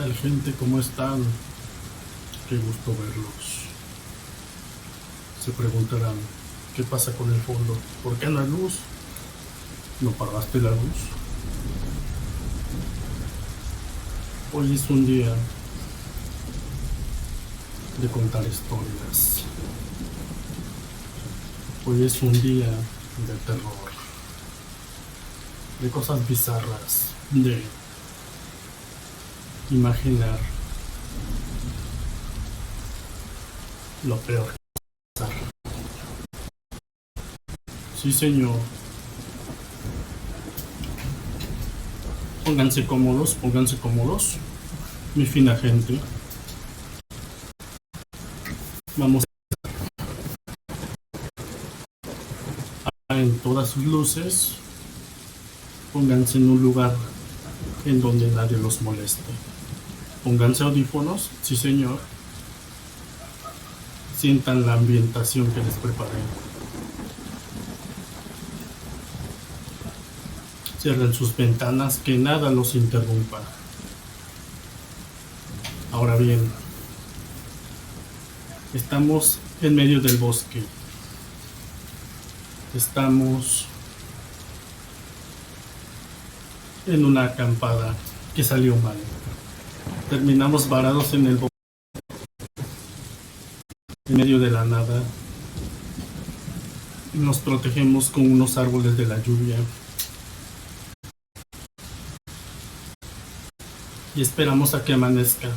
tal, gente? ¿Cómo están? Qué gusto verlos. Se preguntarán, ¿qué pasa con el fondo? ¿Por qué no hay luz? ¿No pagaste la luz? Hoy es un día de contar historias. Hoy es un día de terror, de cosas bizarras, de imaginar lo peor que puede pasar. Sí, señor. Pónganse cómodos, mi fina gente. Vamos a en todas sus luces. Pónganse en un lugar en donde nadie los moleste. Pónganse audífonos, sí señor. Sientan la ambientación que les preparé. Cierren sus ventanas, que nada los interrumpa. Ahora bien, estamos en medio del bosque. Estamos en una acampada que salió mal. Terminamos varados en el bosque, en medio de la nada. Nos protegemos con unos árboles de la lluvia. Y esperamos a que amanezca.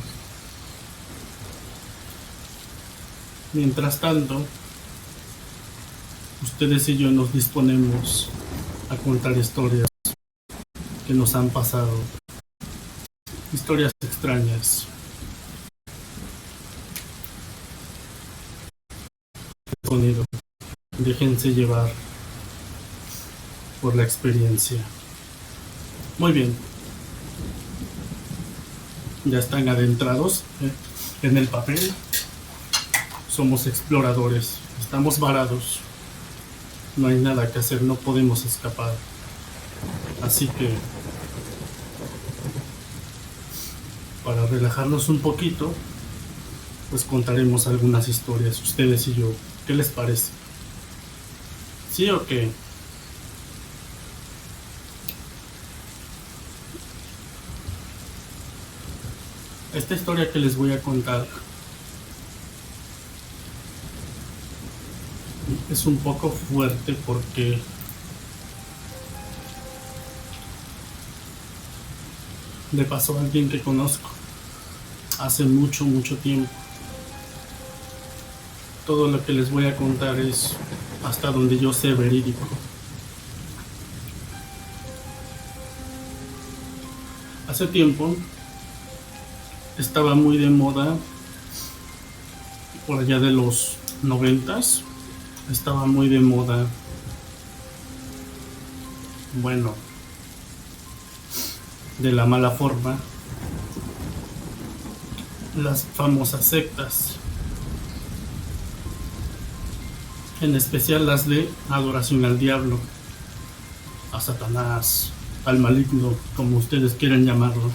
Mientras tanto, ustedes y yo nos disponemos a contar historias que nos han pasado, historias extrañas. Sonido. Déjense llevar por la experiencia. Muy bien. Ya están adentrados en el papel. Somos exploradores. Estamos varados. No hay nada que hacer. No podemos escapar. Así que, para relajarnos un poquito, pues contaremos algunas historias, ustedes y yo. ¿Qué les parece? ¿Sí o qué? Esta historia que les voy a contar es un poco fuerte porque le pasó a alguien que conozco hace mucho, mucho tiempo. Todo lo que les voy a contar es hasta donde yo sé verídico. Hace tiempo estaba muy de moda, por allá de los 90s, estaba muy de moda, bueno, de la mala forma, las famosas sectas, en especial las de adoración al diablo, a Satanás, al maligno, como ustedes quieran llamarlo.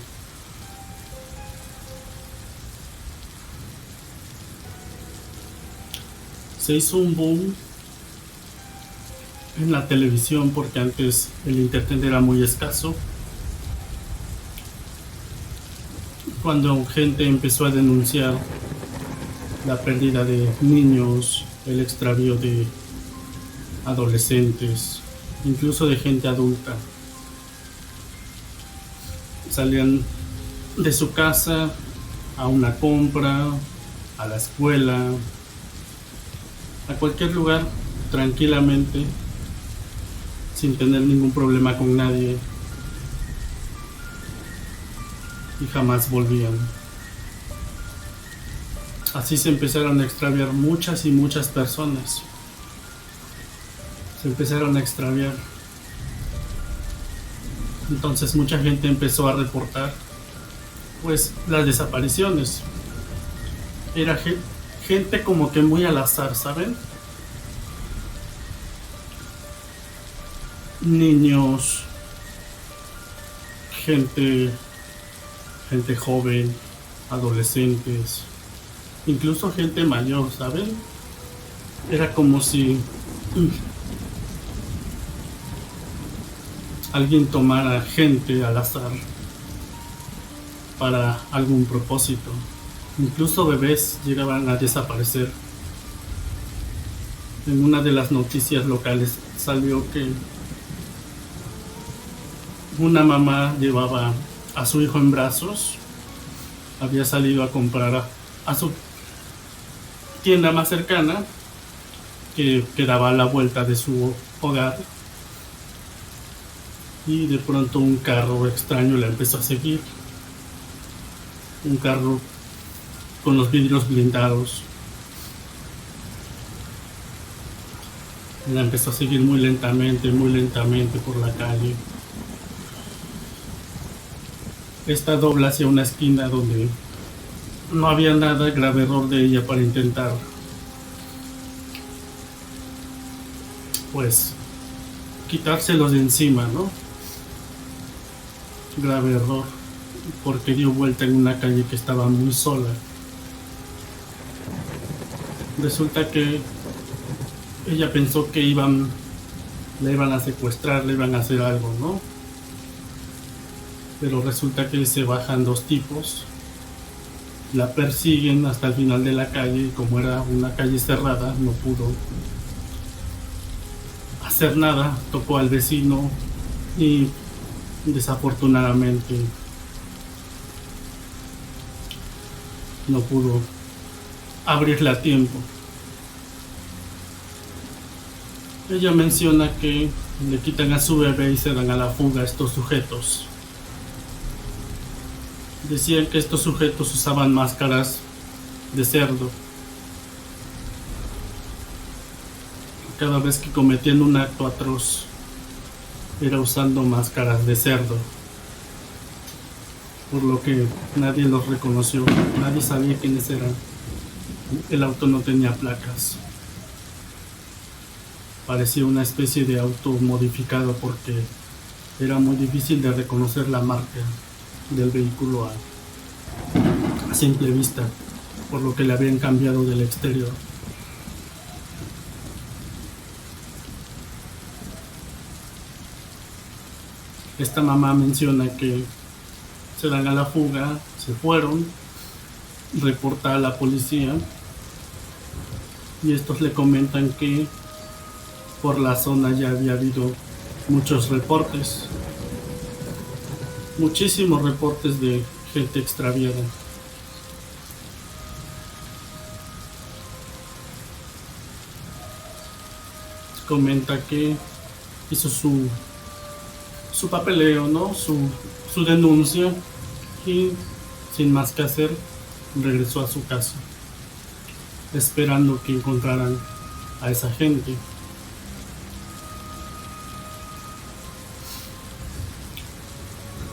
Se hizo un boom en la televisión porque antes el internet era muy escaso. Cuando gente empezó a denunciar la pérdida de niños, el extravío de adolescentes, incluso de gente adulta, salían de su casa a una compra, a la escuela, a cualquier lugar tranquilamente, sin tener ningún problema con nadie, y jamás volvían. Así se empezaron a extraviar muchas y muchas personas. Se empezaron a extraviar. Entonces mucha gente empezó a reportar pues las desapariciones. Era gente como que muy al azar, ¿saben? Niños, gente gente joven, adolescentes, incluso gente mayor, ¿saben? Era como si alguien tomara gente al azar para algún propósito. Incluso bebés llegaban a desaparecer. En una de las noticias locales salió que una mamá llevaba a su hijo en brazos, había salido a comprar a su tienda más cercana, que quedaba a la vuelta de su hogar, y de pronto un carro extraño la empezó a seguir, un carro con los vidrios blindados. La empezó a seguir muy lentamente por la calle. Esta dobla hacia una esquina donde no había nada, grave error de ella para intentar, pues, quitárselos de encima, ¿no? Grave error, porque dio vuelta en una calle que estaba muy sola. Resulta que ella pensó que la iban a secuestrar, le iban a hacer algo, ¿no? Pero resulta que se bajan dos tipos, la persiguen hasta el final de la calle, y como era una calle cerrada, no pudo hacer nada, tocó al vecino y desafortunadamente no pudo abrirle a tiempo. Ella menciona que le quitan a su bebé y se dan a la fuga a estos sujetos. Decían que estos sujetos usaban máscaras de cerdo. Cada vez que cometían un acto atroz, era usando máscaras de cerdo. Por lo que nadie los reconoció, nadie sabía quiénes eran. El auto no tenía placas. Parecía una especie de auto modificado porque era muy difícil de reconocer la marca del vehículo a simple vista, por lo que le habían cambiado del exterior. Esta mamá menciona que se dan a la fuga, se fueron, reporta a la policía y estos le comentan que por la zona ya había habido muchos reportes, muchísimos reportes de gente extraviada. Comenta que hizo su papeleo, ¿no? Su denuncia, y sin más que hacer regresó a su casa esperando que encontraran a esa gente.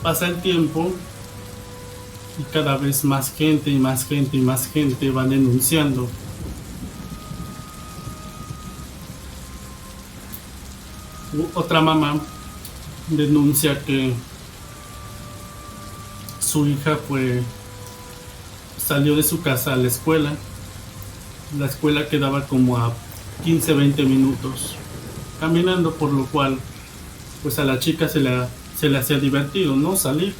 Pasa el tiempo y cada vez más gente y más gente y más gente van denunciando. Otra mamá denuncia que su hija salió de su casa a la escuela. La escuela quedaba como a 15-20 minutos caminando, por lo cual pues a la chica se le hacía divertido, ¿no? Salir.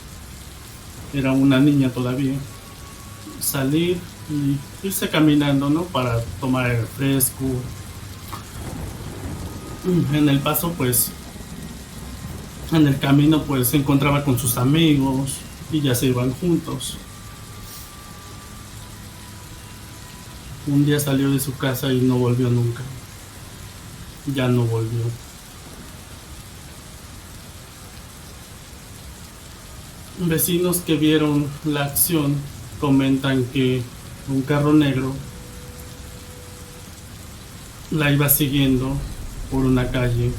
Era una niña todavía. Salir y irse caminando, ¿no? Para tomar el fresco. En el paso, pues, en el camino, pues, se encontraba con sus amigos y ya se iban juntos. Un día salió de su casa y no volvió nunca. Ya no volvió. Vecinos que vieron la acción comentan que un carro negro la iba siguiendo por una calle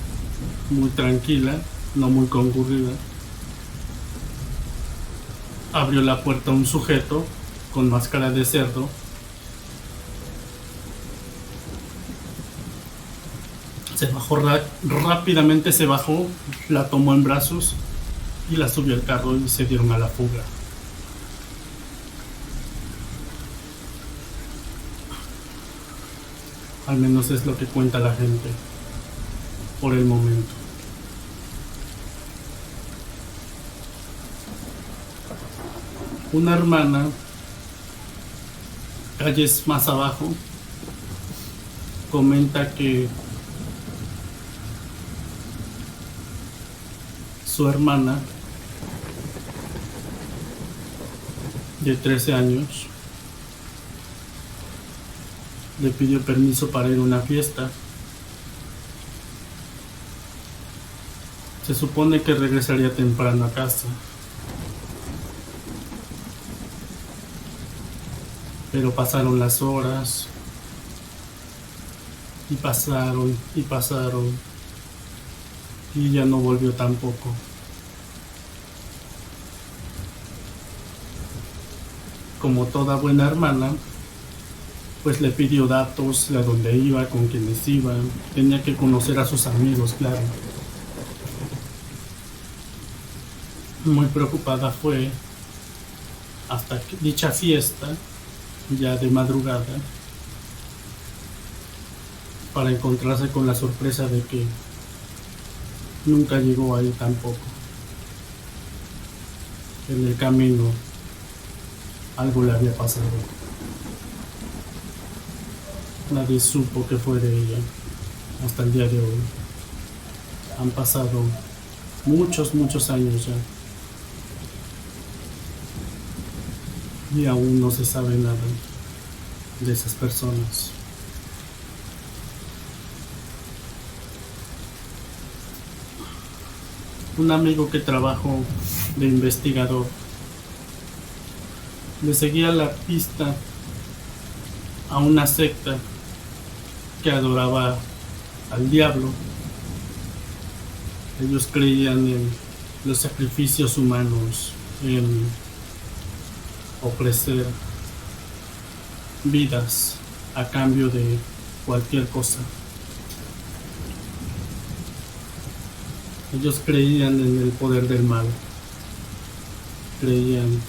muy tranquila, no muy concurrida. Abrió la puerta a un sujeto con máscara de cerdo. Se bajó rápidamente, se bajó, la tomó en brazos y la subió al carro y se dieron a la fuga. Al menos es lo que cuenta la gente por el momento. Una hermana, calles más abajo, comenta que su hermana de 13 años le pidió permiso para ir a una fiesta. Se supone que regresaría temprano a casa, pero pasaron las horas y pasaron y pasaron y ya no volvió tampoco. Como toda buena hermana, pues le pidió datos de a dónde iba, con quiénes iban. Tenía que conocer a sus amigos, claro. Muy preocupada fue hasta que dicha fiesta, ya de madrugada, para encontrarse con la sorpresa de que nunca llegó ahí tampoco. En el camino algo le había pasado. Nadie supo que fue de ella hasta el día de hoy. Han pasado muchos años ya y aún no se sabe nada de esas personas. Un amigo que trabajó de investigador le seguía la pista a una secta que adoraba al diablo. Ellos creían en los sacrificios humanos, en ofrecer vidas a cambio de cualquier cosa. Ellos creían en el poder del mal, creían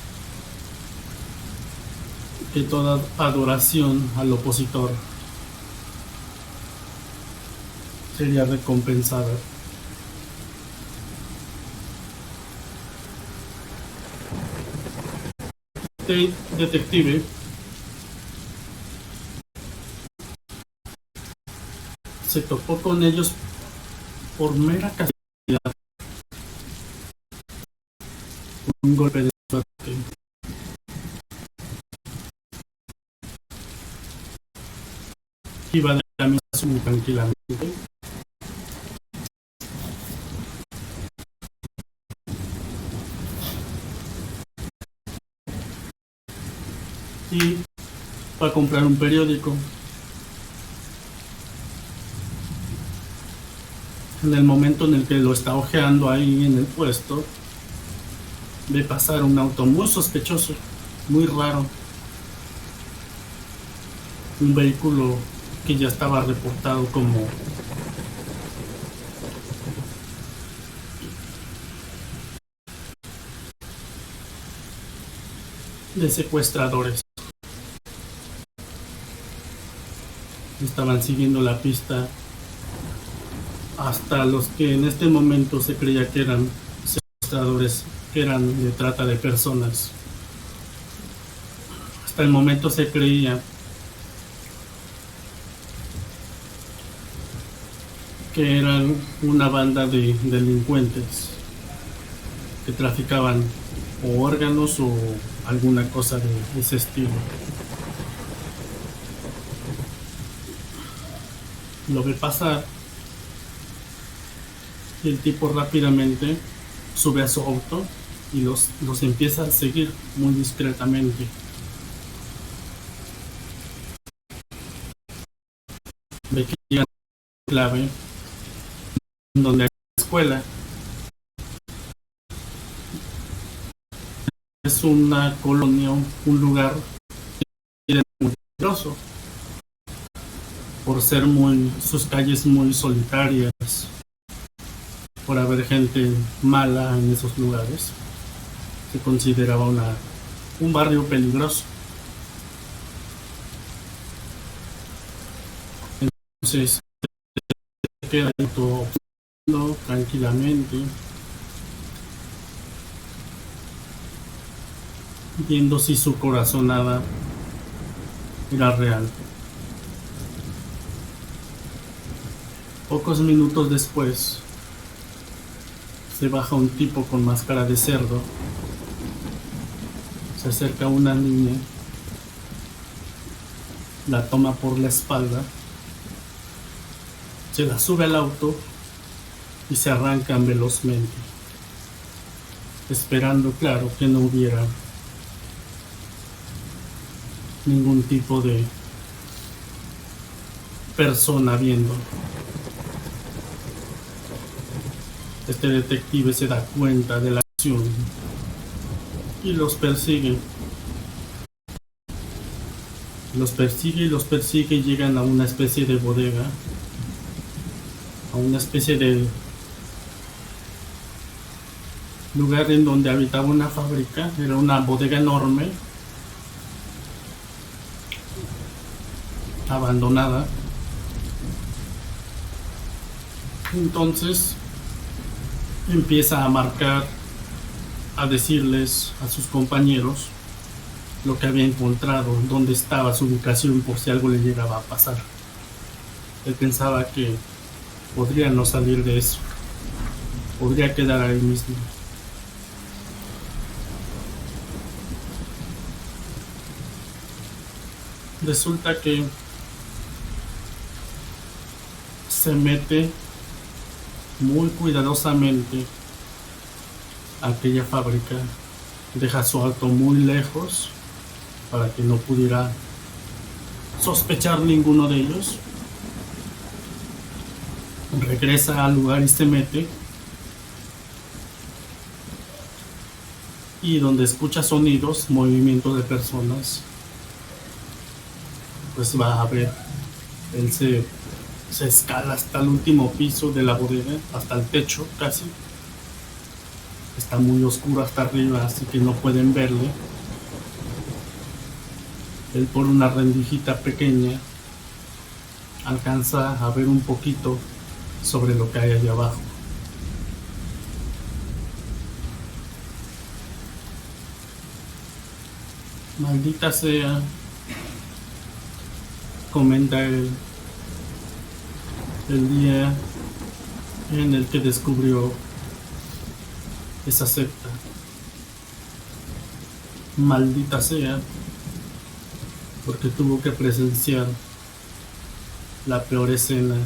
que toda adoración al opositor sería recompensada. Este detective se topó con ellos por mera casualidad, un golpe de suerte. Iba de camino muy tranquilamente. Y fue a comprar un periódico. En el momento en el que lo está hojeando ahí en el puesto, ve pasar un auto muy sospechoso, muy raro. Un vehículo que ya estaba reportado como de secuestradores. Estaban siguiendo la pista hasta los que en este momento se creía que eran secuestradores, que eran de trata de personas. Hasta el momento se creía que eran una banda de delincuentes que traficaban o órganos o alguna cosa de ese estilo. Lo ve pasar y el tipo rápidamente sube a su auto y los empieza a seguir muy discretamente. Ve que llega a la clave donde hay una escuela. Es una colonia, un lugar muy peligroso por ser sus calles muy solitarias, por haber gente mala en esos lugares. Se consideraba un barrio peligroso. Entonces se queda ahí todo tranquilamente, viendo si su corazonada era real. Pocos minutos después, se baja un tipo con máscara de cerdo, se acerca a una niña, la toma por la espalda, se la sube al auto y se arrancan velozmente, esperando, claro, que no hubiera ningún tipo de persona viendo. Este detective se da cuenta de la acción y los persigue. Los persigue y los persigue y llegan a una especie de bodega, a una especie de lugar en donde habitaba una fábrica. Era una bodega enorme, abandonada. Entonces empieza a marcar, a decirles a sus compañeros lo que había encontrado, dónde estaba su ubicación por si algo le llegaba a pasar. Él pensaba que podría no salir de eso, podría quedar ahí mismo. Resulta que se mete muy cuidadosamente a aquella fábrica, deja su auto muy lejos para que no pudiera sospechar ninguno de ellos. Regresa al lugar y se mete, y donde escucha sonidos, movimientos de personas, pues va a ver. Él se escala hasta el último piso de la bodega, hasta el techo casi. Está muy oscuro hasta arriba, así que no pueden verle. Él, por una rendijita pequeña, alcanza a ver un poquito sobre lo que hay allá abajo. Maldita sea, comenta él, el día en el que descubrió esa secta. Maldita sea, porque tuvo que presenciar la peor escena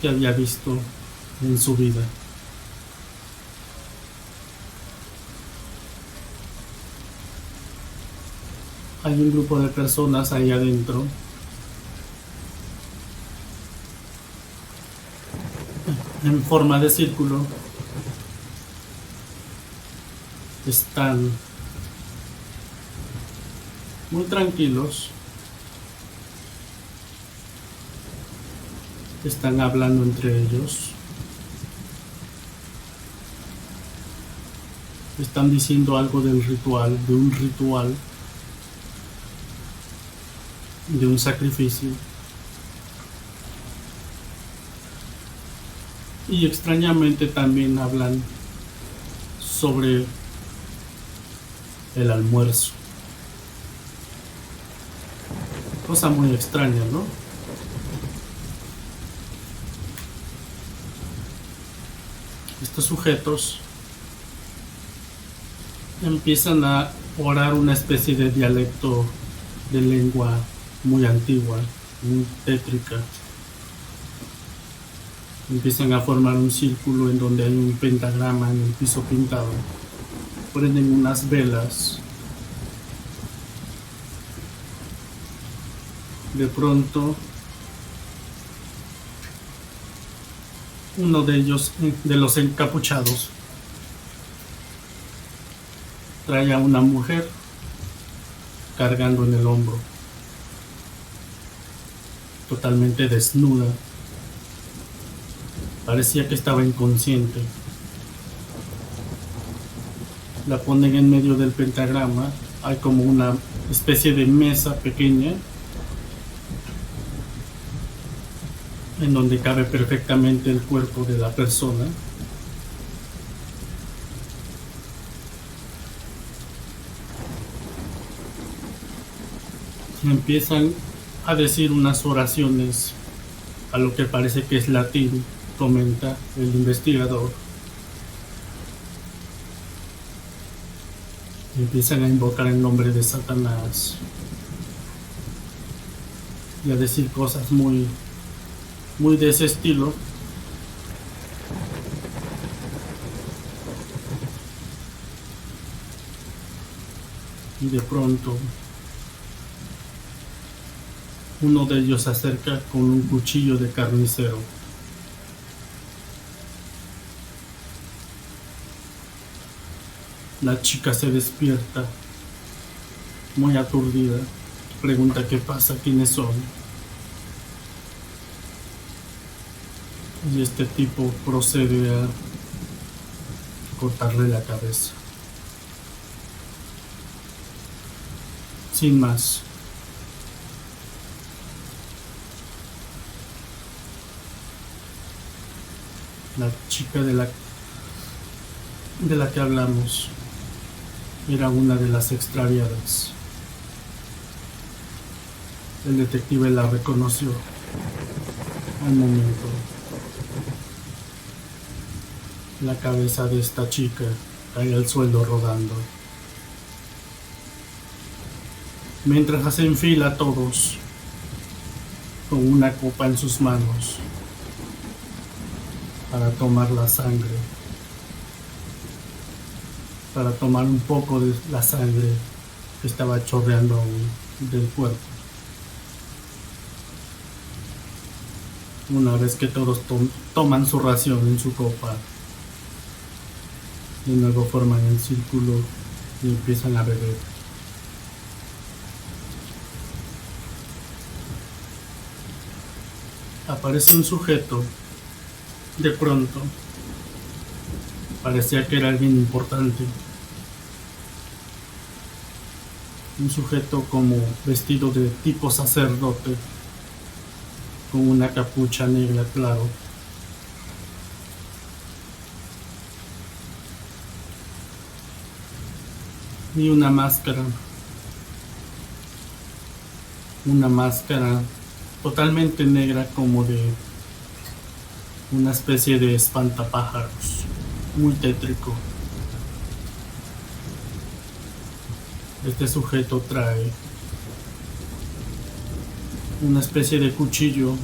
que había visto en su vida. Hay un grupo de personas ahí adentro, en forma de círculo. Están muy tranquilos, están hablando entre ellos, están diciendo algo del ritual, de un ritual, de un sacrificio. Y extrañamente también hablan sobre el almuerzo. Cosa muy extraña, ¿no? Estos sujetos empiezan a orar una especie de dialecto de lengua muy antigua, muy tétrica. Empiezan a formar un círculo en donde hay un pentagrama en el piso pintado. Prenden unas velas. De pronto, uno de ellos, de los encapuchados, trae a una mujer cargando en el hombro, totalmente desnuda. Parecía que estaba inconsciente. La ponen en medio del pentagrama. Hay como una especie de mesa pequeña en donde cabe perfectamente el cuerpo de la persona. Empiezan a decir unas oraciones a lo que parece que es latín, comenta el investigador. Empiezan a invocar el nombre de Satanás y a decir cosas muy de ese estilo. Y de pronto uno de ellos se acerca con un cuchillo de carnicero. La chica se despierta, muy aturdida. Pregunta qué pasa, quiénes son. Y este tipo procede a cortarle la cabeza. Sin más. La chica de la que hablamos era una de las extraviadas. El detective la reconoció al momento. La cabeza de esta chica cae al suelo rodando. Mientras hacen fila todos, con una copa en sus manos, para tomar la sangre, para tomar un poco de la sangre que estaba chorreando aún del cuerpo. Una vez que todos toman su ración en su copa, de nuevo forman el círculo y empiezan a beber. Aparece un sujeto. De pronto, parecía que era alguien importante. Un sujeto como vestido de tipo sacerdote, con una capucha negra, claro. Y una máscara totalmente negra, como de una especie de espantapájaros, muy tétrico. Este sujeto trae una especie de cuchillo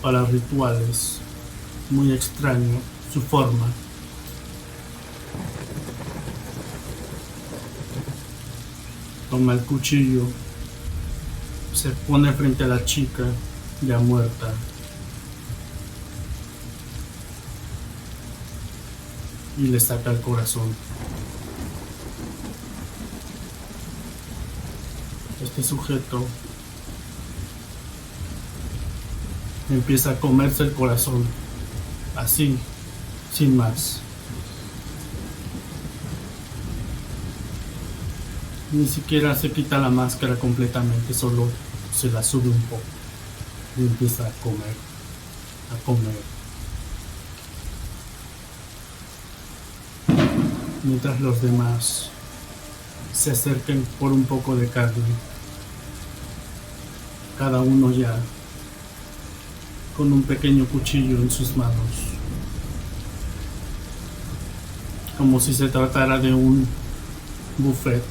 para rituales, muy extraño su forma. Toma el cuchillo, se pone frente a la chica ya muerta y le saca el corazón. Este sujeto empieza a comerse el corazón, así, sin más. Ni siquiera se quita la máscara completamente, solo se la sube un poco y empieza a comer. Mientras los demás se acerquen por un poco de carne, cada uno ya con un pequeño cuchillo en sus manos, como si se tratara de un buffet.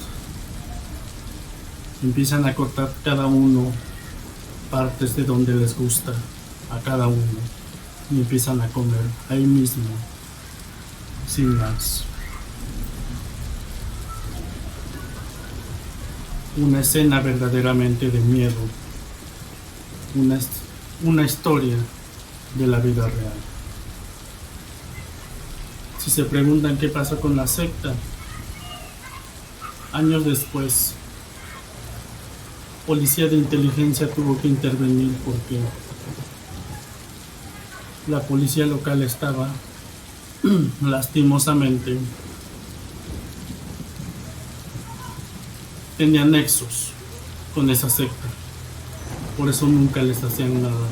Empiezan a cortar cada uno partes de donde les gusta a cada uno y empiezan a comer ahí mismo, sin más. Una escena verdaderamente de miedo, una historia de la vida real. Si se preguntan qué pasó con la secta, años después, policía de inteligencia tuvo que intervenir porque la policía local estaba lastimosamente, tenía nexos con esa secta, por eso nunca les hacían nada.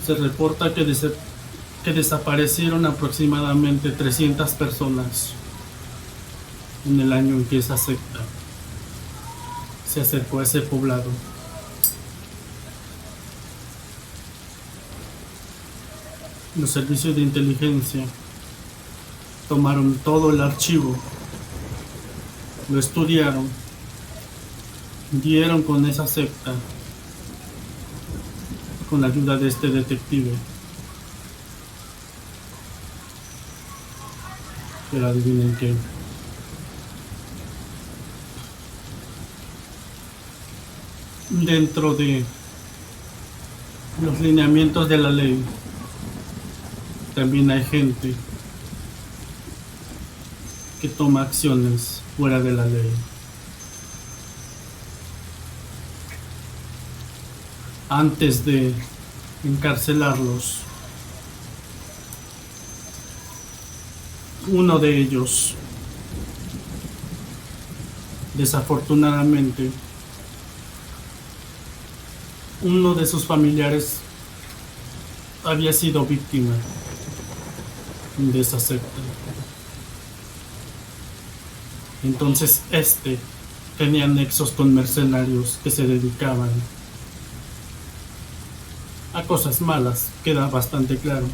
Se reporta que desaparecieron aproximadamente 300 personas en el año en que esa secta se acercó a ese poblado. Los servicios de inteligencia tomaron todo el archivo, lo estudiaron, dieron con esa secta con la ayuda de este detective. Pero adivinen qué. Dentro de los lineamientos de la ley, también hay gente que toma acciones fuera de la ley. Antes de encarcelarlos, uno de ellos, desafortunadamente, uno de sus familiares había sido víctima de esa secta. Entonces tenía nexos con mercenarios que se dedicaban a cosas malas, queda bastante claro.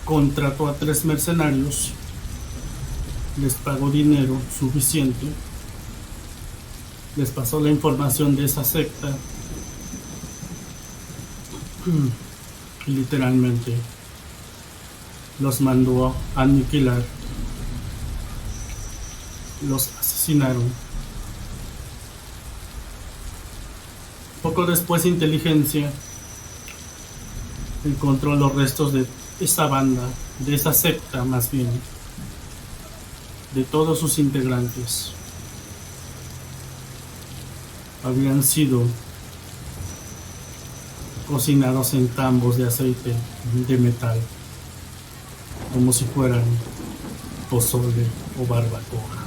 Contrató a 3 mercenarios, les pagó dinero suficiente, les pasó la información de esa secta y literalmente los mandó a aniquilar, los asesinaron. Poco después, inteligencia encontró los restos de esa banda, de esa secta más bien, de todos sus integrantes. Habían sido cocinados en tambos de aceite de metal, como si fueran pozole o barbacoa.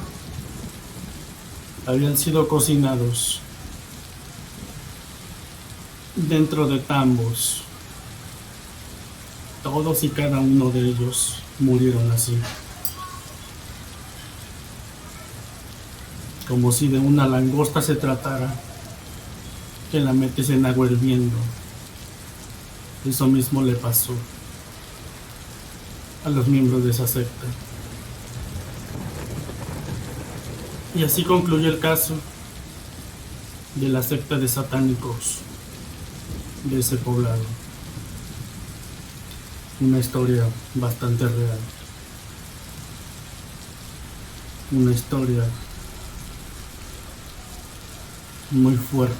Habían sido cocinados dentro de tambos. Todos y cada uno de ellos murieron así, como si de una langosta se tratara, que la metes en agua hirviendo. Eso mismo le pasó a los miembros de esa secta. Y así concluye el caso de la secta de satánicos de ese poblado. Una historia bastante real. Una historia muy fuerte.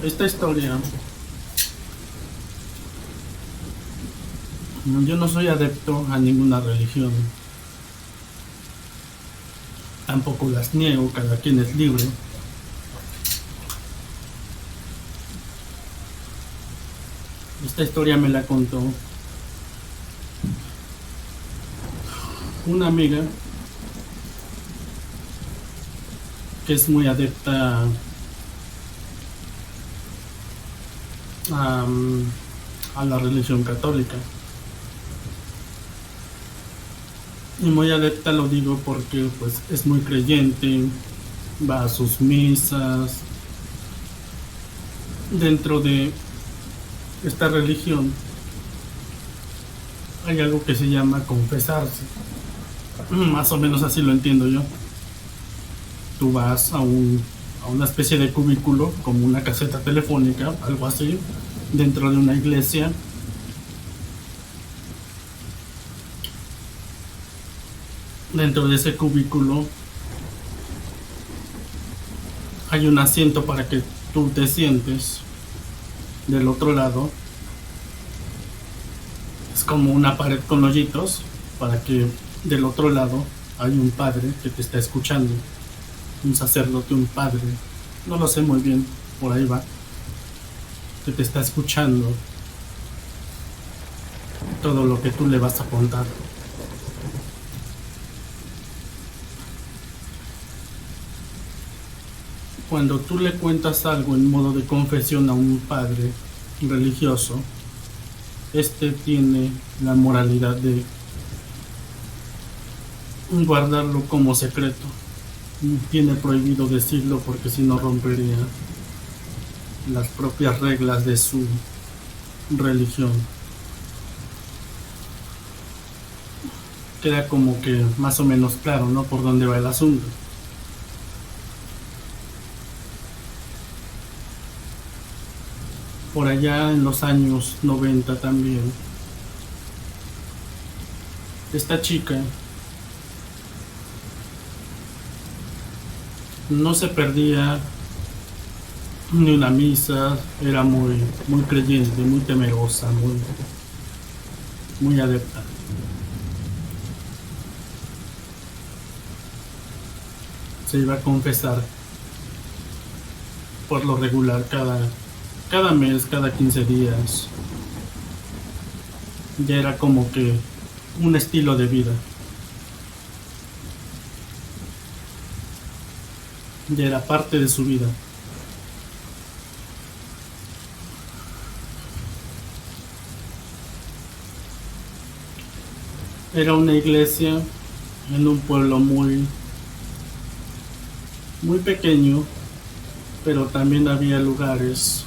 Esta historia, yo no soy adepto a ninguna religión, tampoco las niego, cada quien es libre. Esta historia me la contó una amiga que es muy adepta a la religión católica. Y muy adepta lo digo porque pues es muy creyente, va a sus misas. Dentro de esta religión hay algo que se llama confesarse. Más o menos así lo entiendo yo. Tú vas a una especie de cubículo, como una caseta telefónica, algo así, dentro de una iglesia. Dentro de ese cubículo hay un asiento para que tú te sientes. Del otro lado es como una pared con hoyitos para que del otro lado hay un padre que te está escuchando, un sacerdote, un padre, no lo sé muy bien, por ahí va, que te está escuchando todo lo que tú le vas a contar. Cuando tú le cuentas algo en modo de confesión a un padre religioso, este tiene la moralidad de guardarlo como secreto. Tiene prohibido decirlo porque si no rompería las propias reglas de su religión. Queda como que más o menos claro, ¿no? Por dónde va el asunto. Por allá en los años 90 también, esta chica no se perdía ni una misa, era muy creyente, muy temerosa, muy adepta. Se iba a confesar por lo regular cada mes, cada 15 días. Ya era como que un estilo de vida. Ya era parte de su vida. Era una iglesia en un pueblo muy pequeño, pero también había lugares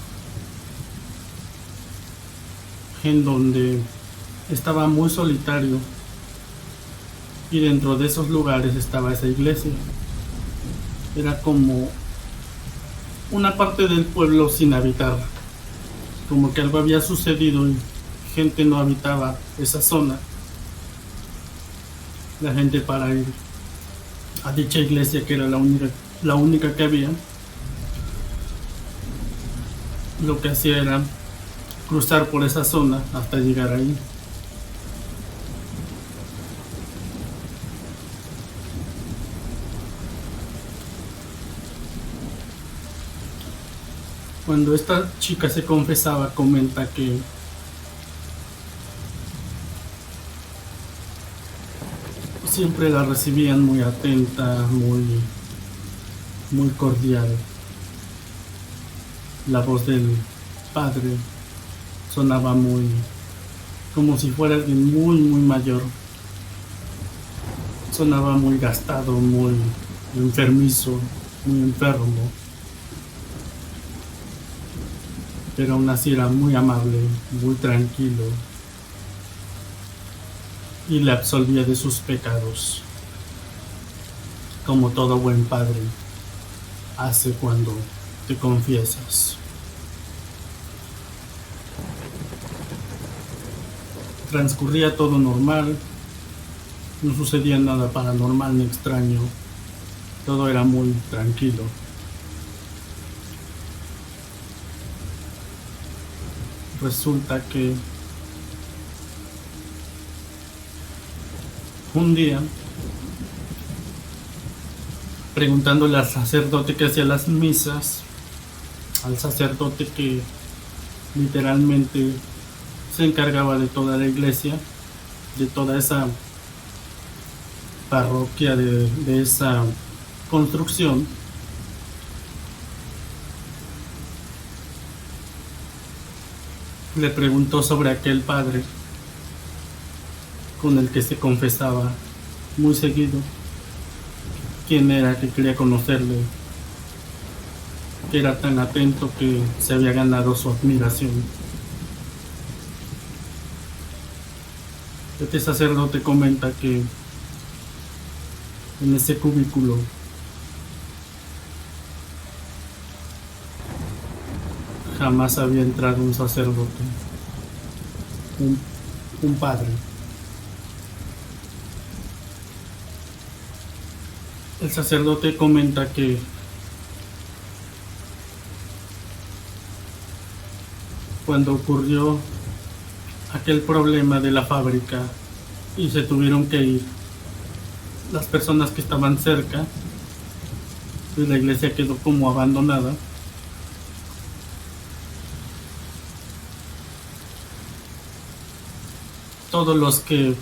en donde estaba muy solitario y dentro de esos lugares estaba esa iglesia. Era como una parte del pueblo sin habitar, como que algo había sucedido y gente no habitaba esa zona. La gente para ir a dicha iglesia, que era la única que había, lo que hacía era cruzar por esa zona hasta llegar ahí. Cuando esta chica se confesaba, comenta que siempre la recibían muy atenta, muy cordial. La voz del padre sonaba como si fuera alguien muy mayor. Sonaba muy gastado, muy enfermizo, muy enfermo. Pero aún así era muy amable, muy tranquilo y le absolvía de sus pecados, como todo buen padre hace cuando te confiesas. Transcurría todo normal, no sucedía nada paranormal ni extraño, todo era muy tranquilo. Resulta que un día, preguntándole al sacerdote que hacía las misas, al sacerdote que literalmente se encargaba de toda la iglesia, de toda esa parroquia, de esa construcción, le preguntó sobre aquel padre con el que se confesaba muy seguido, quién era, que quería conocerle, que era tan atento, que se había ganado su admiración. Este sacerdote comenta que en ese cubículo jamás había entrado un sacerdote, un padre. El sacerdote comenta que cuando ocurrió aquel problema de la fábrica y se tuvieron que ir, las personas que estaban cerca, pues la iglesia quedó como abandonada. Todos los que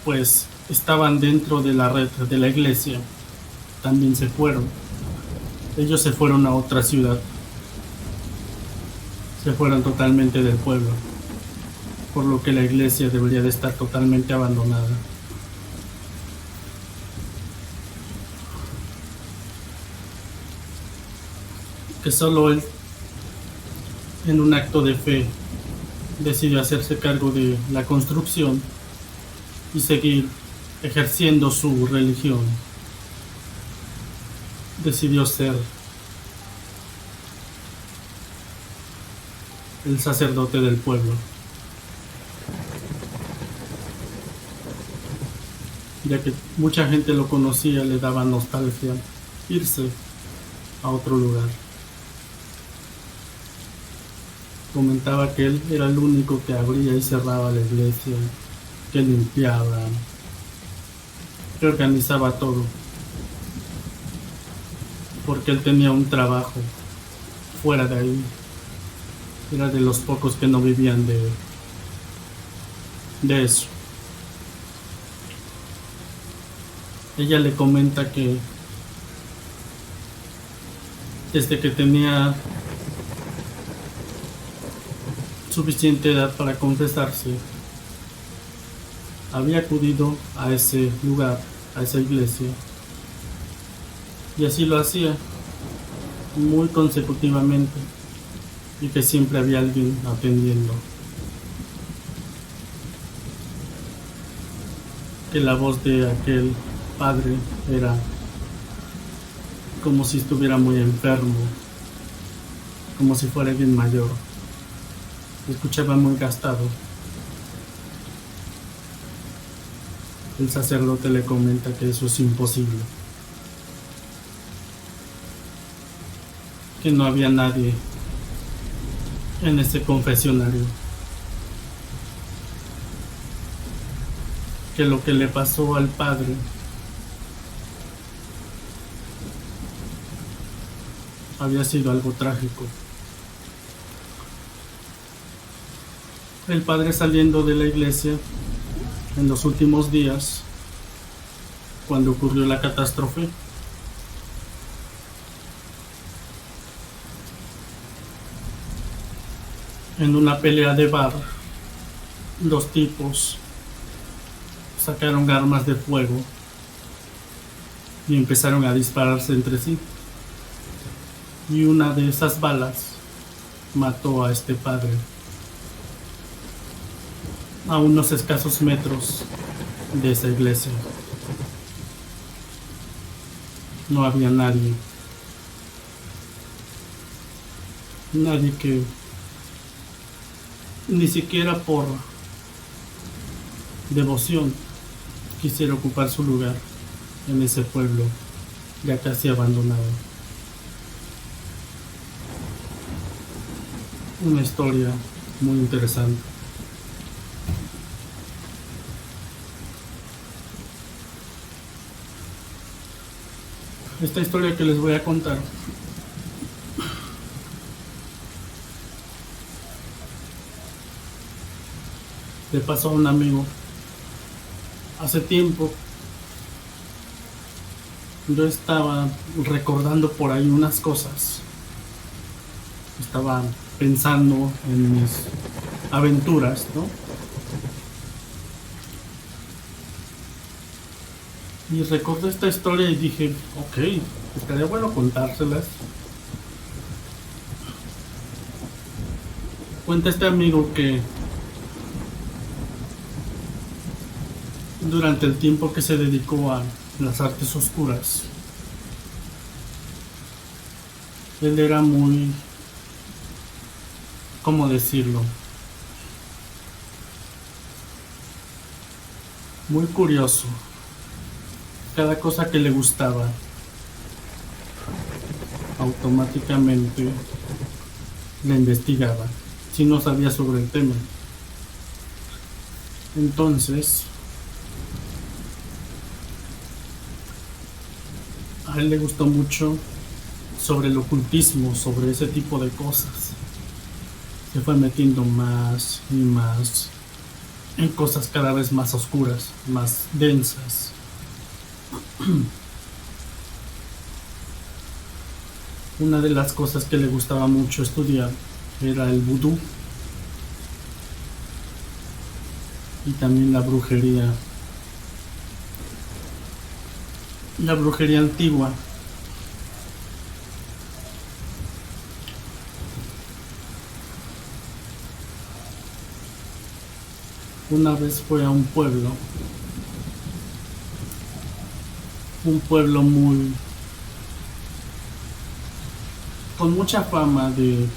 pues estaban dentro de la red de la iglesia también se fueron. Ellos se fueron a otra ciudad, se fueron totalmente del pueblo, por lo que la iglesia debería de estar totalmente abandonada. Que solo él, en un acto de fe, decidió hacerse cargo de la construcción y seguir ejerciendo su religión. Decidió ser el sacerdote del pueblo, ya que mucha gente lo conocía, le daba nostalgia irse a otro lugar. Comentaba que él era el único que abría y cerraba la iglesia, que limpiaba, que organizaba todo, porque él tenía un trabajo fuera de ahí. Era de los pocos que no vivían de eso. Ella le comenta que desde que tenía suficiente edad para confesarse, había acudido a ese lugar, a esa iglesia, y así lo hacía muy consecutivamente, y que siempre había alguien atendiendo, que la voz de aquel padre era como si estuviera muy enfermo, como si fuera alguien mayor. Se escuchaba muy gastado. El sacerdote le comenta que eso es imposible, que no había nadie en ese confesionario, que lo que le pasó al padre había sido algo trágico. El padre, saliendo de la iglesia en los últimos días, cuando ocurrió la catástrofe, en una pelea de bar, los tipos sacaron armas de fuego y empezaron a dispararse entre sí, y una de esas balas mató a este padre a unos escasos metros de esa iglesia. No había nadie que ni siquiera por devoción quisiera ocupar su lugar en ese pueblo ya casi abandonado. Una historia muy interesante. Esta historia que les voy a contar le pasó a un amigo hace tiempo. Yo estaba recordando por ahí unas cosas, estaba pensando en mis aventuras, ¿no? Y recordé esta historia y dije, ok, estaría bueno contárselas. Cuenta este amigo que durante el tiempo que se dedicó a las artes oscuras, él era muy, ¿cómo decirlo? Muy curioso. Cada cosa que le gustaba, automáticamente la investigaba, si no sabía sobre el tema. Entonces, A él le gustó mucho sobre el ocultismo, sobre ese tipo de cosas. Se fue metiendo más y más en cosas cada vez más oscuras, más densas. Una de las cosas que le gustaba mucho estudiar era el vudú y también la brujería antigua. Una vez fue a un pueblo muy con mucha fama de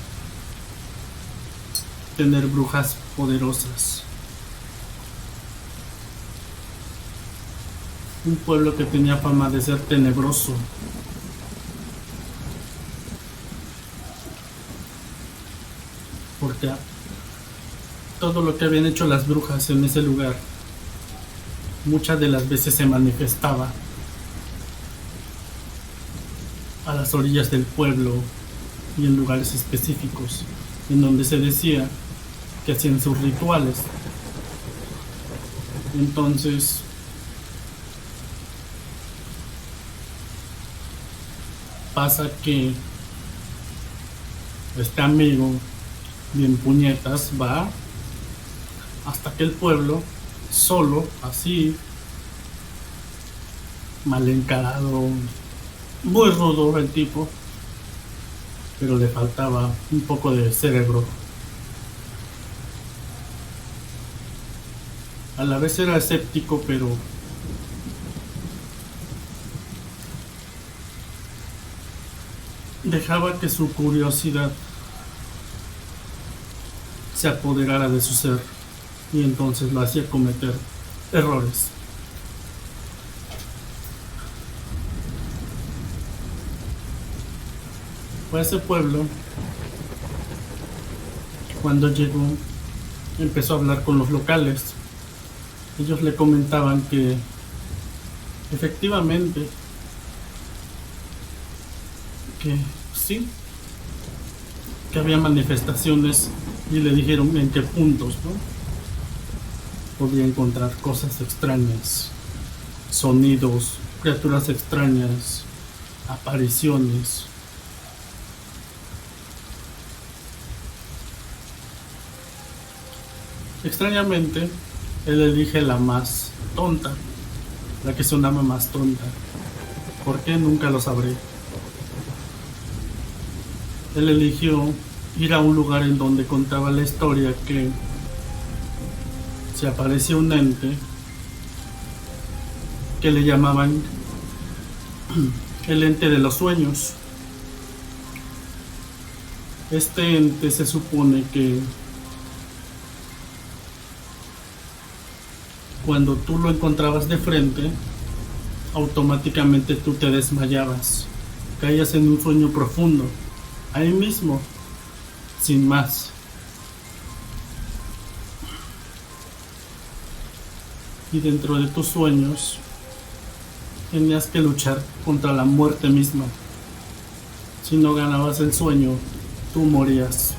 tener brujas poderosas. Un pueblo que tenía fama de ser tenebroso. Porque todo lo que habían hecho las brujas en ese lugar, muchas de las veces se manifestaba a las orillas del pueblo y en lugares específicos, en donde se decía que hacían sus rituales. Entonces, pasa que este amigo, bien puñetas, va hasta aquel pueblo, solo, así, mal encarado, muy rudo el tipo, pero le faltaba un poco de cerebro. A la vez era escéptico, pero dejaba que su curiosidad se apoderara de su ser y entonces lo hacía cometer errores. Fue a ese pueblo. Cuando llegó, empezó a hablar con los locales. Ellos le comentaban que efectivamente, que sí, que había manifestaciones y le dijeron en qué puntos, ¿no? Podía encontrar cosas extrañas, sonidos, criaturas extrañas, apariciones. Extrañamente, él elige la más tonta, la que sonaba más tonta. ¿Por qué? Nunca lo sabré. Él eligió ir a un lugar en donde contaba la historia que se apareció un ente que le llamaban el ente de los sueños. Este ente se supone que cuando tú lo encontrabas de frente, automáticamente tú te desmayabas, caías en un sueño profundo, ahí mismo, sin más. Y dentro de tus sueños tenías que luchar contra la muerte misma. Si no ganabas el sueño, tú morías.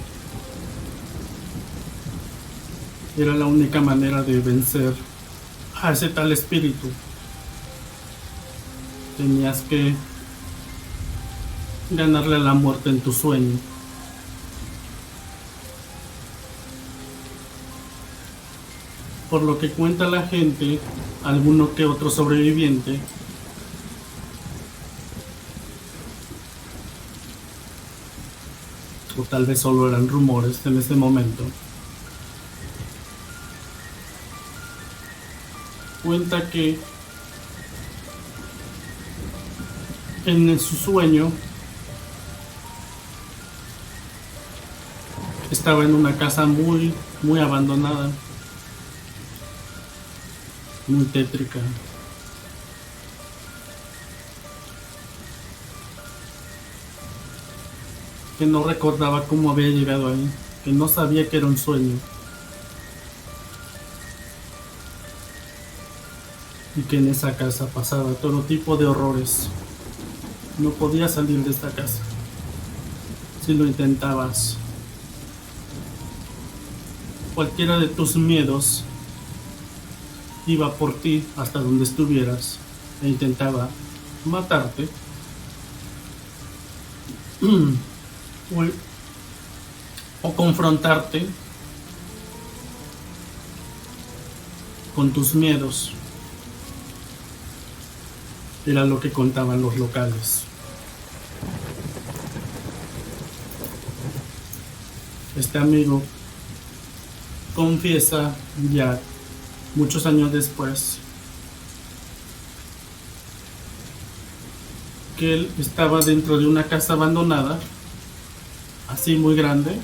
Era la única manera de vencer a ese tal espíritu. Tenías que ganarle a la muerte en tu sueño. Por lo que cuenta la gente, alguno que otro sobreviviente o tal vez solo eran rumores en ese momento, cuenta que en su sueño estaba en una casa muy abandonada, muy tétrica. Que no recordaba cómo había llegado ahí, que no sabía que era un sueño. Y que en esa casa pasaba todo tipo de horrores. No podías salir de esta casa. Si lo intentabas, cualquiera de tus miedos iba por ti hasta donde estuvieras e intentaba matarte o confrontarte con tus miedos. Era lo que contaban los locales. Este amigo confiesa ya muchos años después que él estaba dentro de una casa abandonada, así muy grande,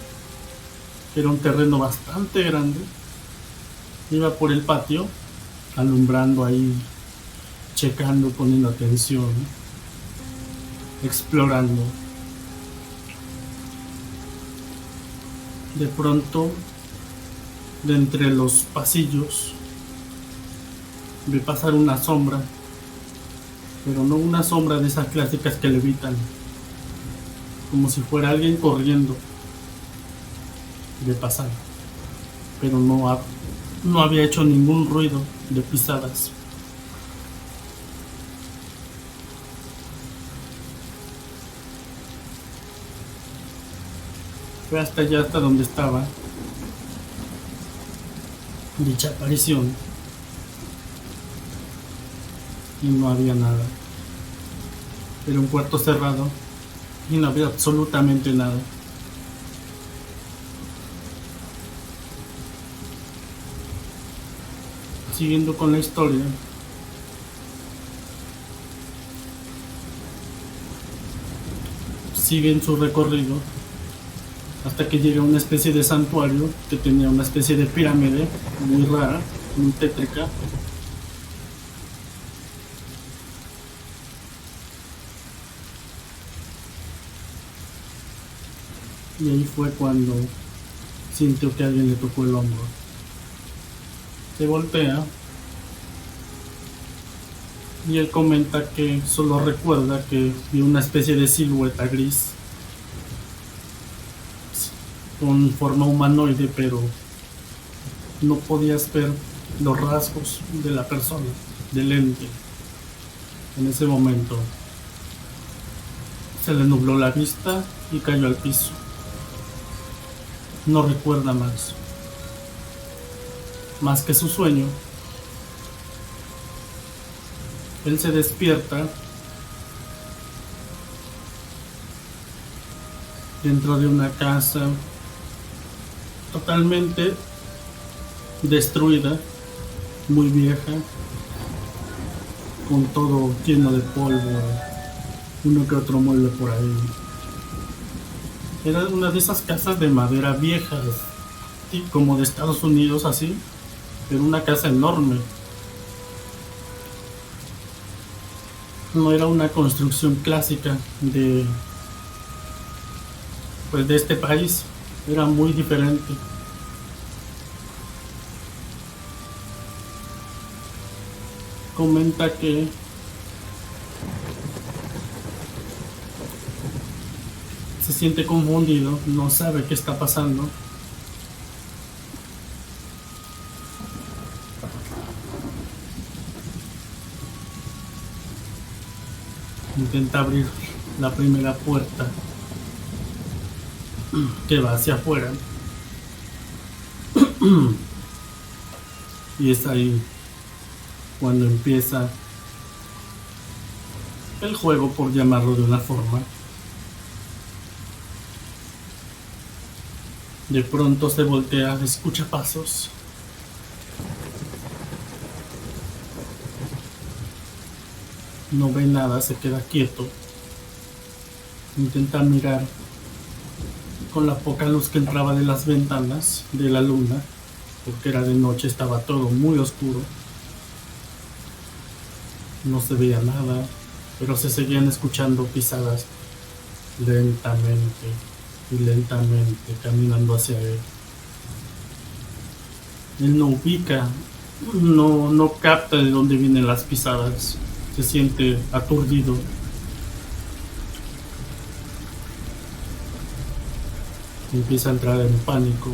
era un terreno bastante grande. Iba por el patio, alumbrando ahí, checando, poniendo atención, explorando. De pronto, de entre los pasillos, vi pasar una sombra, pero no una sombra de esas clásicas que levitan, como si fuera alguien corriendo de pasar, pero no había hecho ningún ruido de pisadas. Fue hasta allá, hasta donde estaba dicha aparición, y no había nada. Era un cuarto cerrado y no había absolutamente nada. Siguiendo con la historia, sigue en su recorrido hasta que llega a una especie de santuario que tenía una especie de pirámide muy rara, muy tétrica. Y ahí fue cuando sintió que alguien le tocó el hombro. Se voltea y él comenta que solo recuerda que vio una especie de silueta gris con forma humanoide, pero no podías ver los rasgos de la persona, del ente. En ese momento se le nubló la vista y cayó al piso. No recuerda más que su sueño. Él se despierta dentro de una casa totalmente destruida, muy vieja, con todo lleno de polvo, uno que otro mueble por ahí. Era una de esas casas de madera viejas, como de Estados Unidos, así, pero una casa enorme. No era una construcción clásica de este país, era muy diferente. Comenta que se siente confundido, no sabe qué está pasando. Intenta abrir la primera puerta que va hacia afuera y es ahí cuando empieza el juego, por llamarlo de una forma. De pronto se voltea, escucha pasos. No ve nada, se queda quieto. Intenta mirar con la poca luz que entraba de las ventanas de la luna, porque era de noche, estaba todo muy oscuro. No se veía nada, pero se seguían escuchando pisadas lentamente y lentamente caminando hacia él. Él no ubica, no capta de dónde vienen las pisadas. Se siente aturdido. Empieza a entrar en pánico.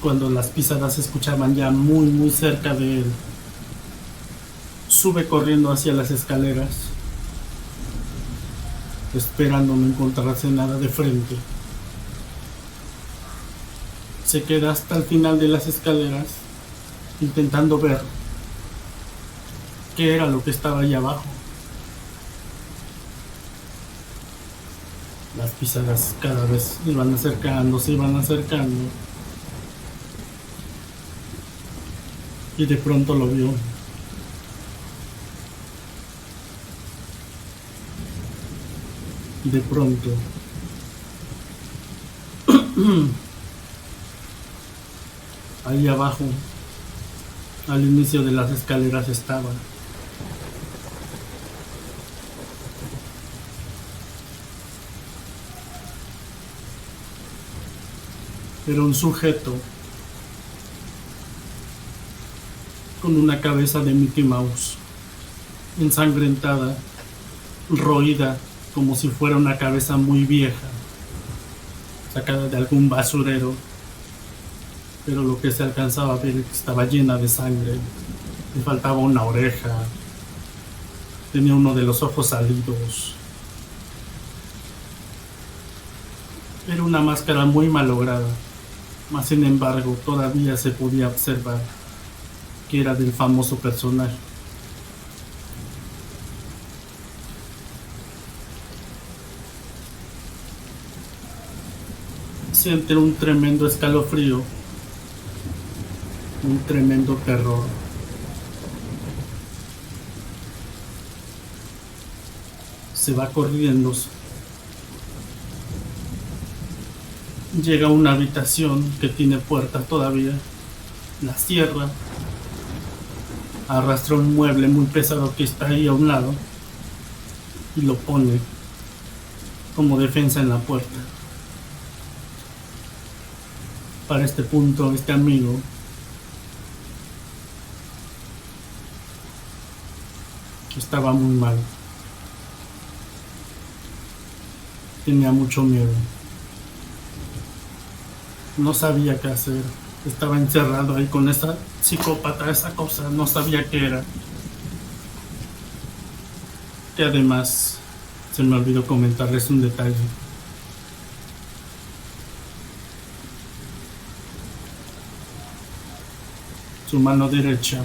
Cuando las pisadas se escuchaban ya muy muy cerca de él, sube corriendo hacia las escaleras, esperando no encontrarse nada de frente. Se queda hasta el final de las escaleras, intentando ver qué era lo que estaba allá abajo. Las pisadas cada vez iban acercando, se iban acercando. Y de pronto lo vio. De pronto ahí abajo, al inicio de las escaleras, estaba era un sujeto con una cabeza de Mickey Mouse, ensangrentada, roída, como si fuera una cabeza muy vieja, sacada de algún basurero, pero lo que se alcanzaba a ver es que estaba llena de sangre, le faltaba una oreja, tenía uno de los ojos salidos. Era una máscara muy malograda, mas sin embargo todavía se podía observar que era del famoso personaje. Siente un tremendo escalofrío, un tremendo terror. Se va corriendo. Llega a una habitación que tiene puerta todavía, la cierra, arrastra un mueble muy pesado que está ahí a un lado y lo pone como defensa en la puerta. Para este punto, este amigo estaba muy mal. Tenía mucho miedo. No sabía qué hacer. Estaba encerrado ahí con esa psicópata, esa cosa, no sabía qué era. Que además, se me olvidó comentarles un detalle. Su mano derecha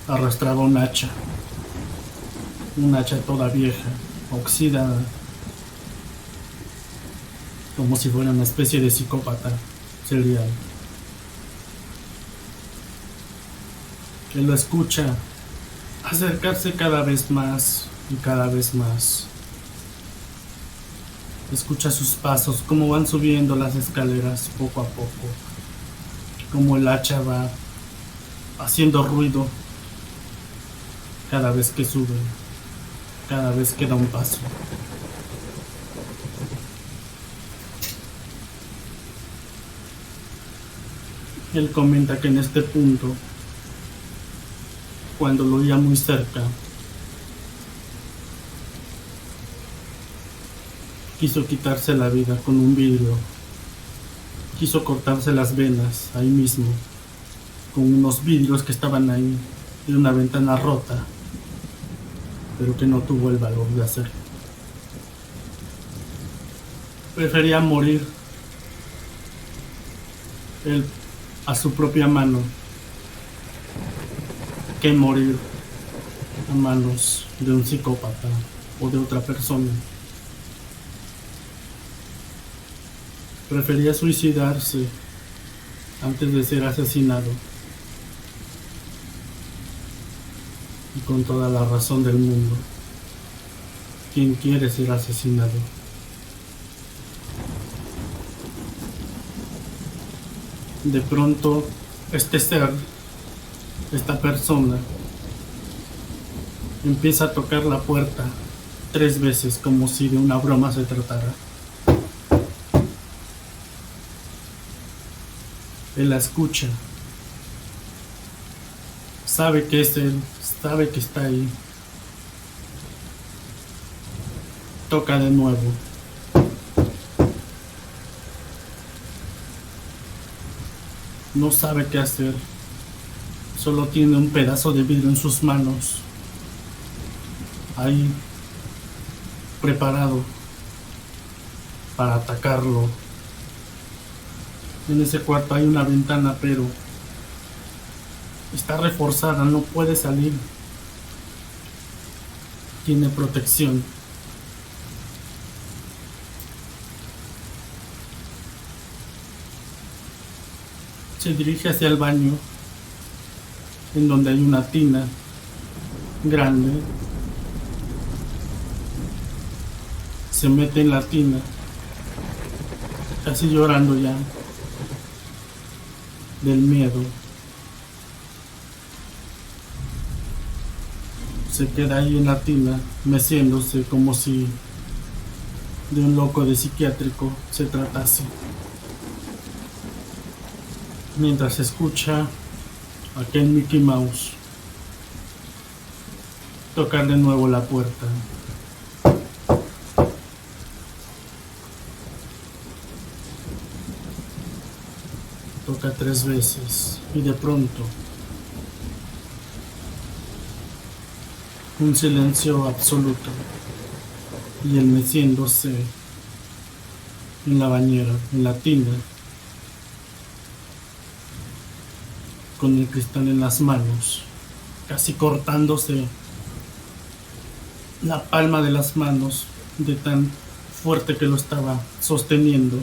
arrastraba un hacha toda vieja, oxidada, como si fuera una especie de psicópata serial. Que lo escucha acercarse cada vez más y cada vez más. Escucha sus pasos, cómo van subiendo las escaleras poco a poco, como el hacha va haciendo ruido cada vez que sube, cada vez que da un paso. Él comenta que en este punto, cuando lo oía muy cerca, quiso quitarse la vida con un vidrio, quiso cortarse las venas ahí mismo, con unos vidrios que estaban ahí, de una ventana rota, pero que no tuvo el valor de hacerlo. Prefería morir él a su propia mano que morir a manos de un psicópata o de otra persona. Prefería suicidarse antes de ser asesinado. Y con toda la razón del mundo. ¿Quién quiere ser asesinado? De pronto, este ser, esta persona, empieza a tocar la puerta 3 veces, como si de una broma se tratara. Él la escucha, sabe que es él, sabe que está ahí. Toca de nuevo. No sabe qué hacer. Solo tiene un pedazo de vidrio en sus manos. Ahí, preparado para atacarlo. En ese cuarto hay una ventana, pero está reforzada, no puede salir. Tiene protección. Se dirige hacia el baño, en donde hay una tina grande. Se mete en la tina, casi llorando ya del miedo. Se queda ahí en la tina, meciéndose como si de un loco de psiquiátrico se tratase. Mientras escucha a aquel Mickey Mouse tocar de nuevo la puerta. Toca 3 veces y de pronto un silencio absoluto y él meciéndose en la bañera, en la tina, con el cristal en las manos, casi cortándose la palma de las manos de tan fuerte que lo estaba sosteniendo.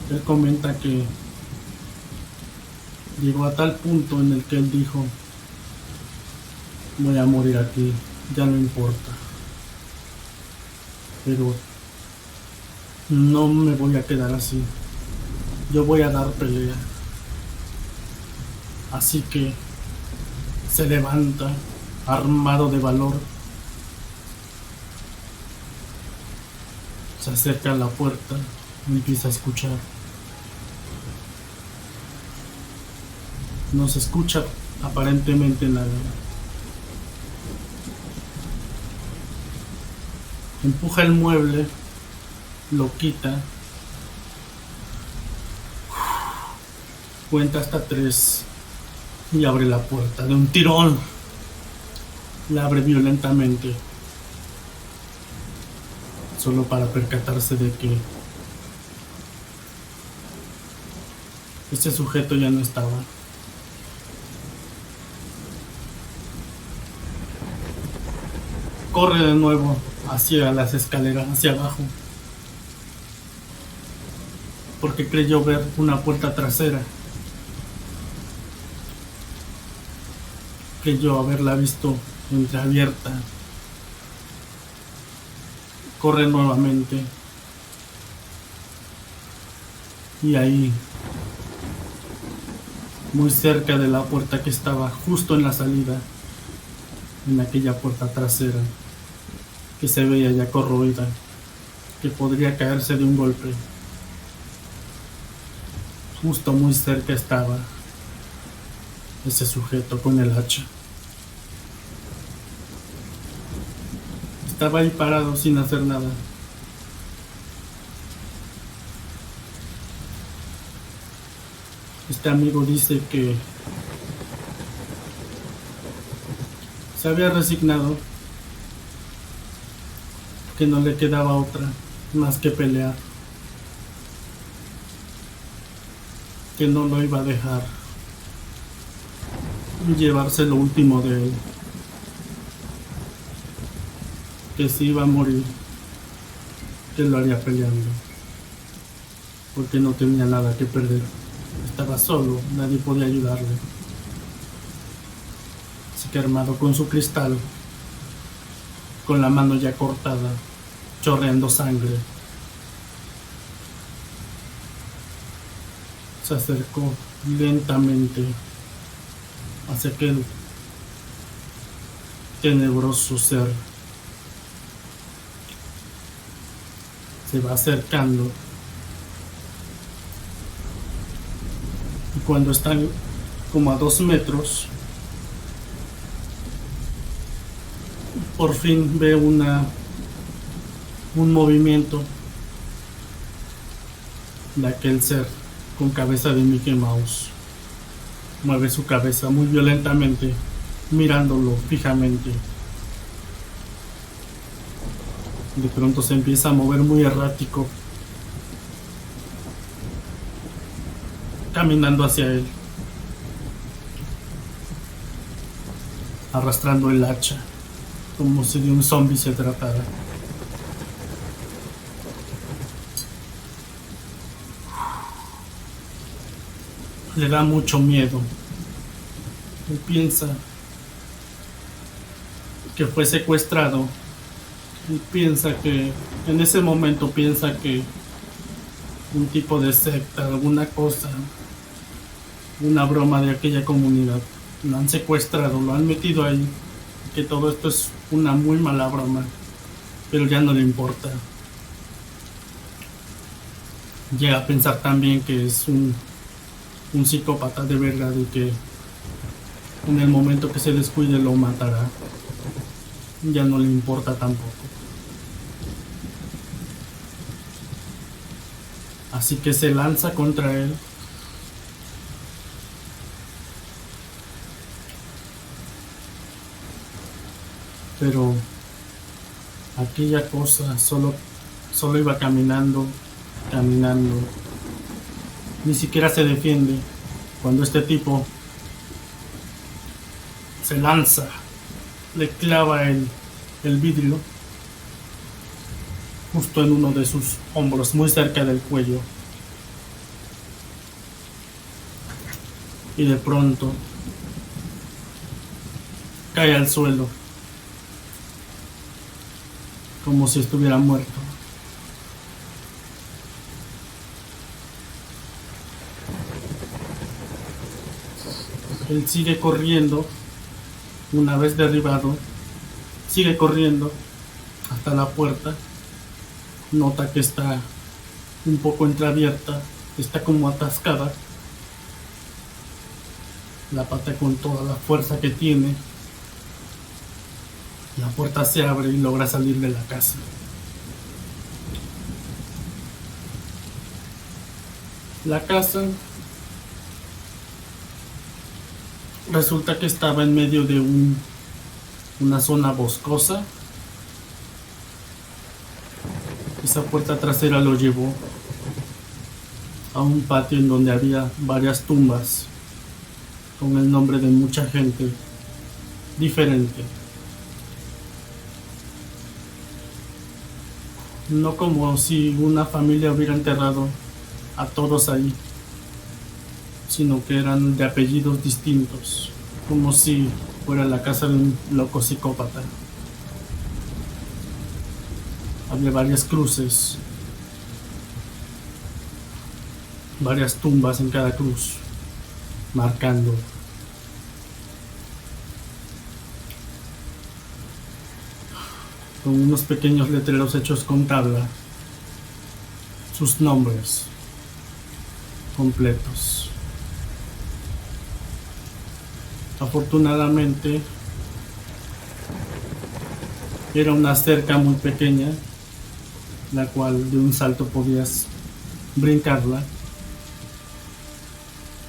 Él comenta que llegó a tal punto en el que él dijo: voy a morir aquí, ya no importa, pero no me voy a quedar así, yo voy a dar pelea. Así que se levanta armado de valor, se acerca a la puerta y empieza a escuchar. No se escucha aparentemente nada. Empuja el mueble, lo quita, cuenta hasta 3 y abre la puerta de un tirón. La abre violentamente, solo para percatarse de que este sujeto ya no estaba. Corre de nuevo hacia las escaleras, hacia abajo, porque creyó ver una puerta trasera. Creyó haberla visto entreabierta. Corre nuevamente y ahí, muy cerca de la puerta que estaba justo en la salida, en aquella puerta trasera que se veía ya corroída, que podría caerse de un golpe, justo muy cerca estaba ese sujeto con el hacha. Estaba ahí parado sin hacer nada. Este amigo dice que se había resignado, que no le quedaba otra más que pelear, que no lo iba a dejar llevarse lo último de él, que si iba a morir, que lo haría peleando, porque no tenía nada que perder. Estaba solo, nadie podía ayudarle. Así que armado con su cristal, con la mano ya cortada, chorreando sangre, se acercó lentamente hacia aquel tenebroso ser. Se va acercando y cuando está como a 2 metros, por fin ve un movimiento de aquel ser con cabeza de Mickey Mouse. Mueve su cabeza muy violentamente, mirándolo fijamente. De pronto se empieza a mover muy errático, caminando hacia él, arrastrando el hacha, como si de un zombie se tratara. Le da mucho miedo. Él piensa que fue secuestrado. Y piensa que, en ese momento piensa que un tipo de secta, alguna cosa, una broma de aquella comunidad. Lo han secuestrado, lo han metido ahí. Que todo esto es una muy mala broma. Pero ya no le importa. Llega a pensar también que es un psicópata de verdad y que en el momento que se descuide lo matará. Ya no le importa tampoco. Así que se lanza contra él. Pero aquella cosa solo iba caminando. Ni siquiera se defiende cuando este tipo se lanza, le clava el vidrio justo en uno de sus hombros, muy cerca del cuello. Y de pronto cae al suelo, como si estuviera muerto. Él sigue corriendo, una vez derribado, sigue corriendo hasta la puerta. Nota que está un poco entreabierta, está como atascada. La pata con toda la fuerza que tiene. La puerta se abre y logra salir de la casa. La casa resulta que estaba en medio de una zona boscosa. Esa puerta trasera lo llevó a un patio en donde había varias tumbas con el nombre de mucha gente diferente. No como si una familia hubiera enterrado a todos ahí, sino que eran de apellidos distintos, como si fuera la casa de un loco psicópata. Había varias cruces, varias tumbas en cada cruz, marcando. Con unos pequeños letreros hechos con tabla, sus nombres completos. Afortunadamente, era una cerca muy pequeña, la cual de un salto podías brincarla,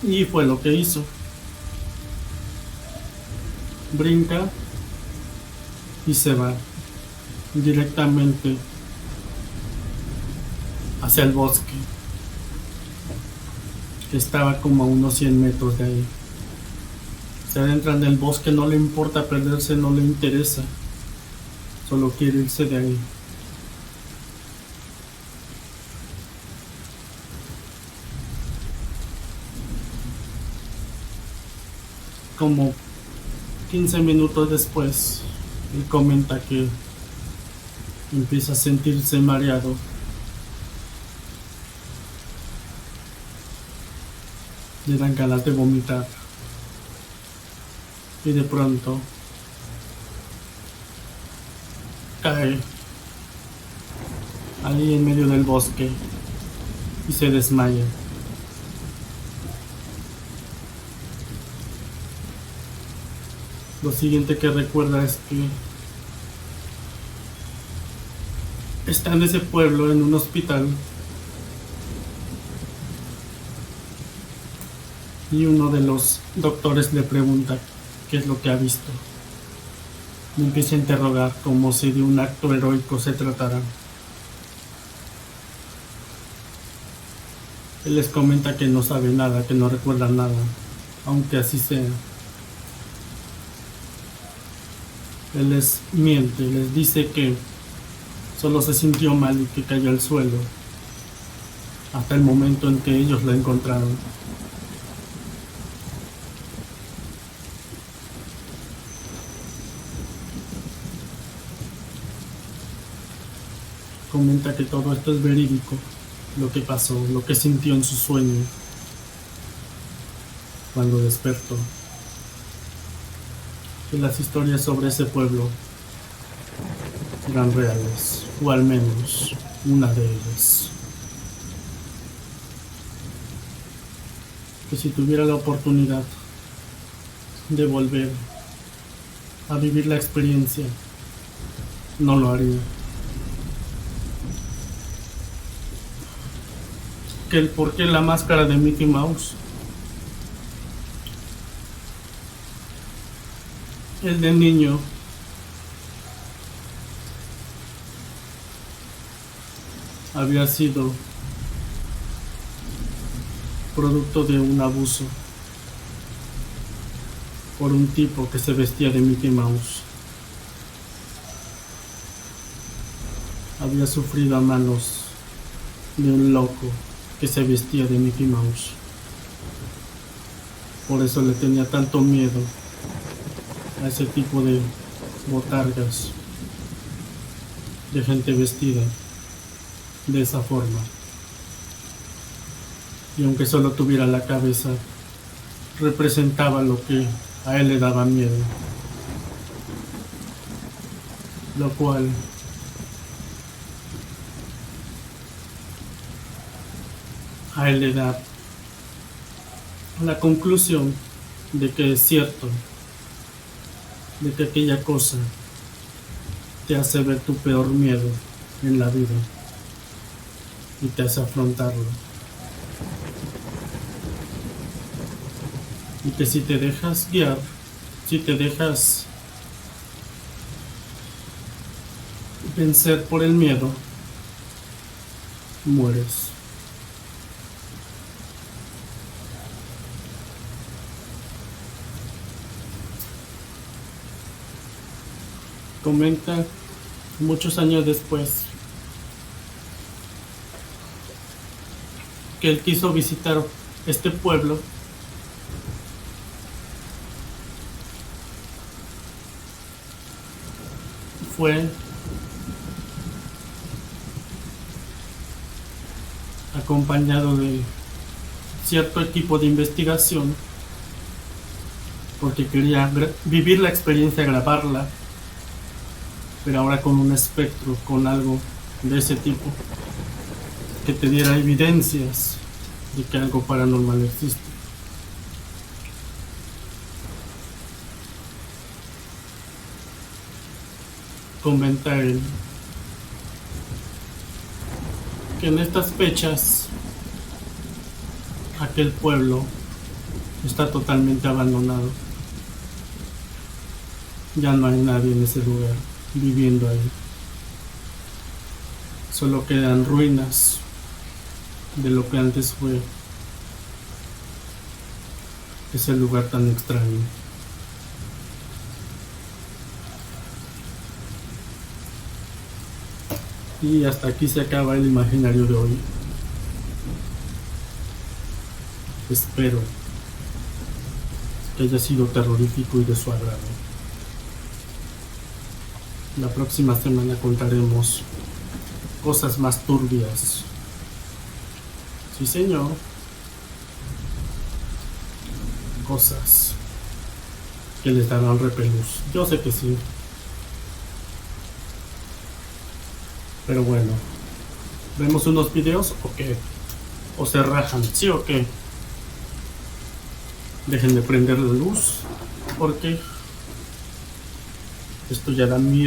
y fue lo que hizo. Brinca y se va directamente hacia el bosque, que estaba como a unos 100 metros de ahí. Se adentra en el bosque, no le importa perderse, no le interesa, solo quiere irse de ahí. Como 15 minutos después, él comenta que empieza a sentirse mareado. Le dan ganas de vomitar. Y de pronto cae ahí en medio del bosque y se desmaya. Lo siguiente que recuerda es que está en ese pueblo, en un hospital, y uno de los doctores le pregunta qué es lo que ha visto. Y empieza a interrogar como si de un acto heroico se tratara. Él les comenta que no sabe nada, que no recuerda nada, aunque así sea. Él les miente, les dice que solo se sintió mal y que cayó al suelo, hasta el momento en que ellos la encontraron. Comenta que todo esto es verídico, lo que pasó, lo que sintió en su sueño cuando despertó. Que las historias sobre ese pueblo eran reales, o al menos una de ellas. Que si tuviera la oportunidad de volver a vivir la experiencia, no lo haría. Que el por qué la máscara de Mickey Mouse, el de niño, había sido producto de un abuso por un tipo que se vestía de Mickey Mouse. Había sufrido a manos de un loco que se vestía de Mickey Mouse. Por eso le tenía tanto miedo a ese tipo de botargas, de gente vestida de esa forma. Y aunque solo tuviera la cabeza, representaba lo que a él le daba miedo, lo cual a él le da la conclusión de que es cierto, de que aquella cosa te hace ver tu peor miedo en la vida y te hace afrontarlo. Y que si te dejas guiar, si te dejas vencer por el miedo, mueres. Comenta muchos años después que él quiso visitar este pueblo fue acompañado de cierto equipo de investigación porque quería vivir la experiencia, grabarla, pero ahora con un espectro, con algo de ese tipo que te diera evidencias de que algo paranormal existe. Comenta él que en estas fechas aquel pueblo está totalmente abandonado. Ya no hay nadie en ese lugar viviendo ahí. Solo quedan ruinas de lo que antes fue ese lugar tan extraño. Y hasta aquí se acaba el imaginario de hoy. Espero que haya sido terrorífico y de su agrado. La próxima semana contaremos cosas más turbias. Sí, señor. Cosas que les darán repelús. Yo sé que sí. Pero bueno, ¿vemos unos videos o qué? ¿O se rajan? ¿Sí o qué? Dejen de prender la luz porque Esto ya da miedo.